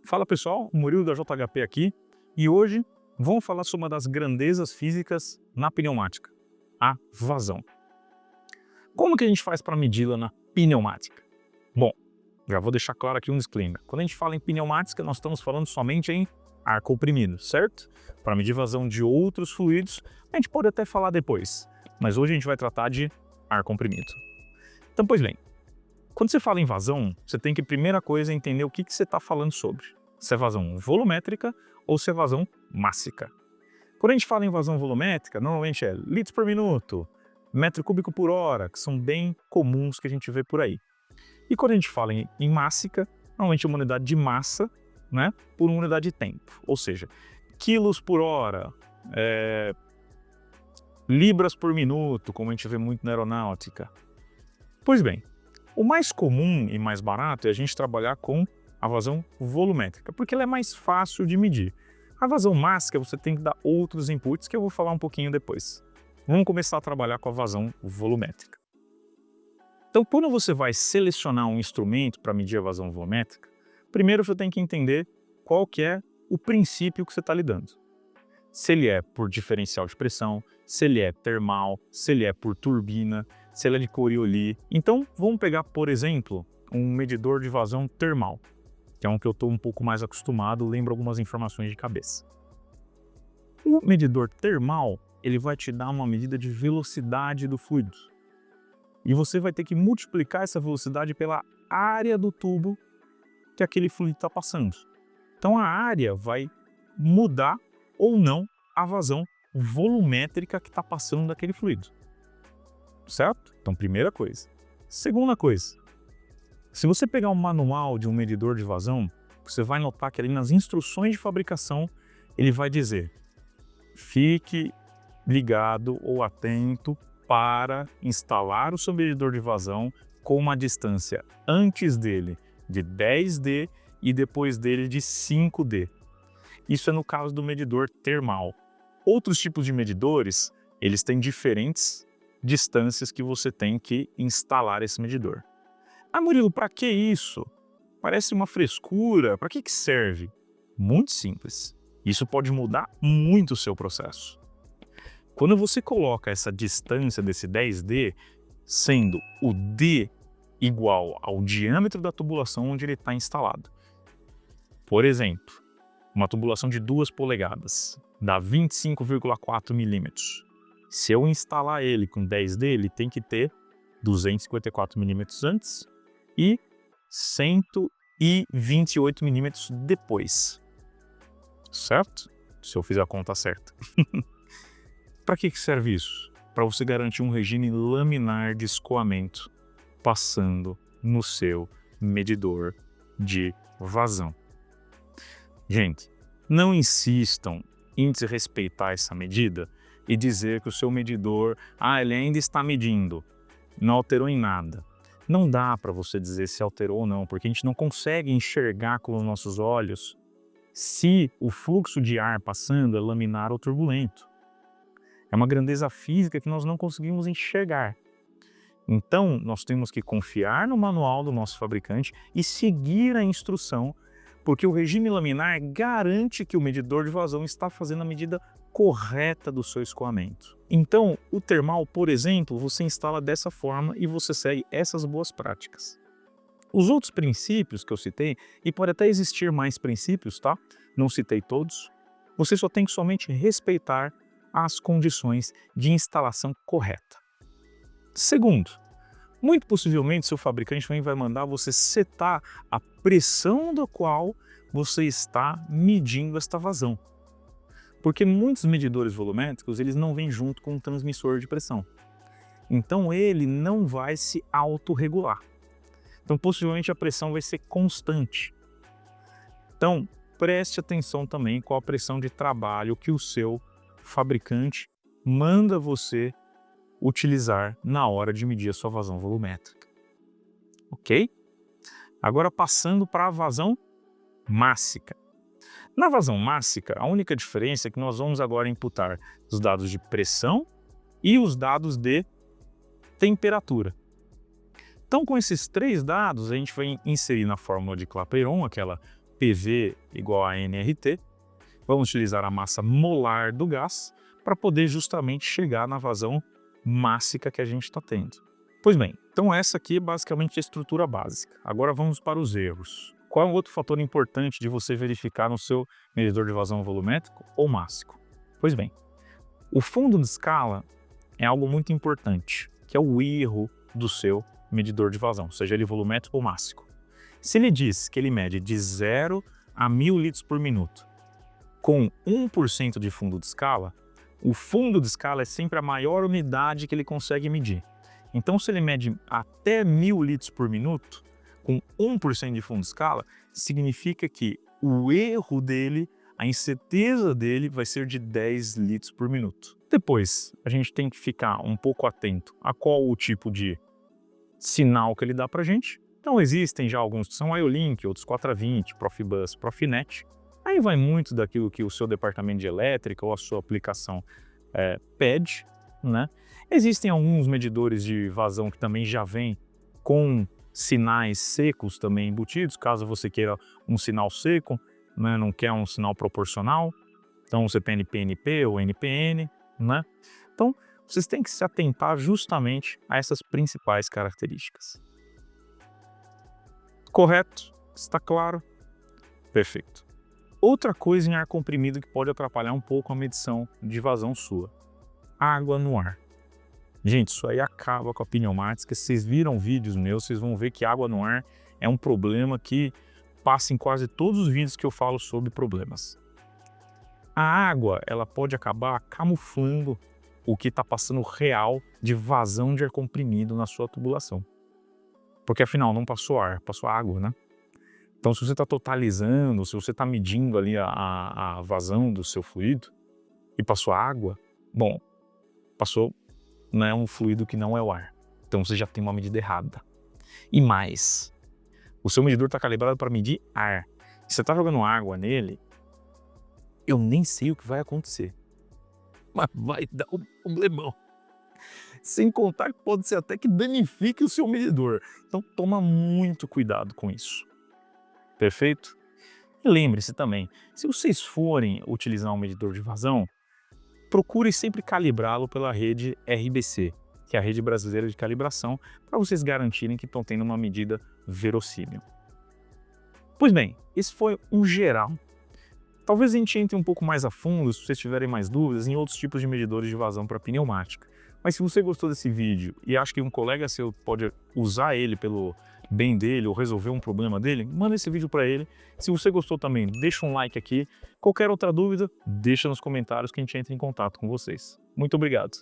Fala pessoal, Murilo da JHP aqui e hoje vamos falar sobre uma das grandezas físicas na pneumática, a vazão. Como que a gente faz para medi-la na pneumática? Bom, já vou deixar claro aqui um disclaimer. Quando a gente fala em pneumática, nós estamos falando somente em ar comprimido, certo? Para medir vazão de outros fluidos, a gente pode até falar depois, mas hoje a gente vai tratar de ar comprimido. Então, pois bem, quando você fala em vazão, você tem que, primeira coisa, entender o que você está falando sobre. Se é vazão volumétrica ou se é vazão mássica. Quando a gente fala em vazão volumétrica, normalmente é litros por minuto, metro cúbico por hora, que são bem comuns que a gente vê por aí. E quando a gente fala em mássica, normalmente é uma unidade de massa, né, por uma unidade de tempo. Ou seja, quilos por hora, libras por minuto, como a gente vê muito na aeronáutica. Pois bem, o mais comum e mais barato é a gente trabalhar com a vazão volumétrica, porque ela é mais fácil de medir. A vazão mássica você tem que dar outros inputs que eu vou falar um pouquinho depois. Vamos começar a trabalhar com a vazão volumétrica. Então, quando você vai selecionar um instrumento para medir a vazão volumétrica, primeiro você tem que entender qual que é o princípio que você está lidando. Se ele é por diferencial de pressão, se ele é termal, se ele é por turbina, se ele é de Coriolis. Então, vamos pegar, por exemplo, um medidor de vazão termal, que é um que eu estou um pouco mais acostumado, lembro algumas informações de cabeça. O medidor termal, ele vai te dar uma medida de velocidade do fluido. E você vai ter que multiplicar essa velocidade pela área do tubo que aquele fluido está passando. Então, a área vai mudar ou não a vazão volumétrica que está passando daquele fluido. Certo? Então, primeira coisa. Segunda coisa, se você pegar um manual de um medidor de vazão, você vai notar que ali nas instruções de fabricação, ele vai dizer: fique ligado ou atento para instalar o seu medidor de vazão com uma distância antes dele de 10D e depois dele de 5D. Isso é no caso do medidor termal. Outros tipos de medidores, eles têm diferentes distâncias que você tem que instalar esse medidor. Ah, Murilo, para que isso? Parece uma frescura, para que serve? Muito simples. Isso pode mudar muito o seu processo. Quando você coloca essa distância desse 10D, sendo o D igual ao diâmetro da tubulação onde ele está instalado. Por exemplo, uma tubulação de 2 polegadas, dá 25,4 milímetros. Se eu instalar ele com 10D, ele tem que ter 254 milímetros antes e 128 milímetros depois. Certo? Se eu fizer a conta certa. Para que serve isso? Para você garantir um regime laminar de escoamento passando no seu medidor de vazão. Gente, não insistam em desrespeitar essa medida e dizer que o seu medidor, ele ainda está medindo, não alterou em nada. Não dá para você dizer se alterou ou não, porque a gente não consegue enxergar com os nossos olhos se o fluxo de ar passando é laminar ou turbulento. É uma grandeza física que nós não conseguimos enxergar. Então, nós temos que confiar no manual do nosso fabricante e seguir a instrução, porque o regime laminar garante que o medidor de vazão está fazendo a medida correta do seu escoamento. Então, o termal, por exemplo, você instala dessa forma e você segue essas boas práticas. Os outros princípios que eu citei, e pode até existir mais princípios, tá? Não citei todos. Você só tem que somente respeitar as condições de instalação correta. Segundo, muito possivelmente seu fabricante vai mandar você setar a pressão da qual você está medindo esta vazão. Porque muitos medidores volumétricos, eles não vêm junto com um transmissor de pressão. Então ele não vai se autorregular. Então possivelmente a pressão vai ser constante. Então preste atenção também com a pressão de trabalho que o seu fabricante manda você utilizar na hora de medir a sua vazão volumétrica. Ok? Agora passando para a vazão mássica. Na vazão mássica, a única diferença é que nós vamos agora imputar os dados de pressão e os dados de temperatura. Então, com esses três dados, a gente vai inserir na fórmula de Clapeyron, aquela PV igual a nRT, vamos utilizar a massa molar do gás para poder justamente chegar na vazão mássica que a gente está tendo. Pois bem, então essa aqui é basicamente a estrutura básica. Agora vamos para os erros. Qual é um outro fator importante de você verificar no seu medidor de vazão volumétrico ou mássico? Pois bem, o fundo de escala é algo muito importante, que é o erro do seu medidor de vazão, seja ele volumétrico ou mássico. Se ele diz que ele mede de 0 a 1000 litros por minuto com 1% de fundo de escala, o fundo de escala é sempre a maior unidade que ele consegue medir. Então, se ele mede até 1000 litros por minuto, com 1% de fundo de escala, significa que o erro dele, a incerteza dele vai ser de 10 litros por minuto. Depois, a gente tem que ficar um pouco atento a qual o tipo de sinal que ele dá para a gente. Então, existem já alguns que são IO-Link, outros 420, Profibus, Profinet. Aí vai muito daquilo que o seu departamento de elétrica ou a sua aplicação pede, né? Existem alguns medidores de vazão que também já vêm com sinais secos também embutidos, caso você queira um sinal seco, né? Não quer um sinal proporcional. Então você tem NPNP ou NPN, né? Então vocês têm que se atentar justamente a essas principais características. Correto? Está claro? Perfeito. Outra coisa em ar comprimido que pode atrapalhar um pouco a medição de vazão sua: água no ar. Gente, isso aí acaba com a pneumática. Se vocês viram vídeos meus, vocês vão ver que água no ar é um problema que passa em quase todos os vídeos que eu falo sobre problemas. A água, ela pode acabar camuflando o que está passando real de vazão de ar comprimido na sua tubulação. Porque afinal não passou ar, passou água, né? Então, se você está totalizando, se você está medindo ali a vazão do seu fluido e passou água, bom, passou, né, um fluido que não é o ar. Então, você já tem uma medida errada. E mais, o seu medidor está calibrado para medir ar. Se você está jogando água nele, eu nem sei o que vai acontecer. Mas vai dar um problemão. Sem contar que pode ser até que danifique o seu medidor. Então, toma muito cuidado com isso. Perfeito? E lembre-se também, se vocês forem utilizar um medidor de vazão, procure sempre calibrá-lo pela rede RBC, que é a Rede Brasileira de Calibração, para vocês garantirem que estão tendo uma medida verossímil. Pois bem, esse foi um geral. Talvez a gente entre um pouco mais a fundo, se vocês tiverem mais dúvidas, em outros tipos de medidores de vazão para pneumática. Mas se você gostou desse vídeo e acha que um colega seu pode usar ele pelo bem dele ou resolver um problema dele, manda esse vídeo para ele. Se você gostou também, deixa um like aqui. Qualquer outra dúvida, deixa nos comentários que a gente entra em contato com vocês. Muito obrigado.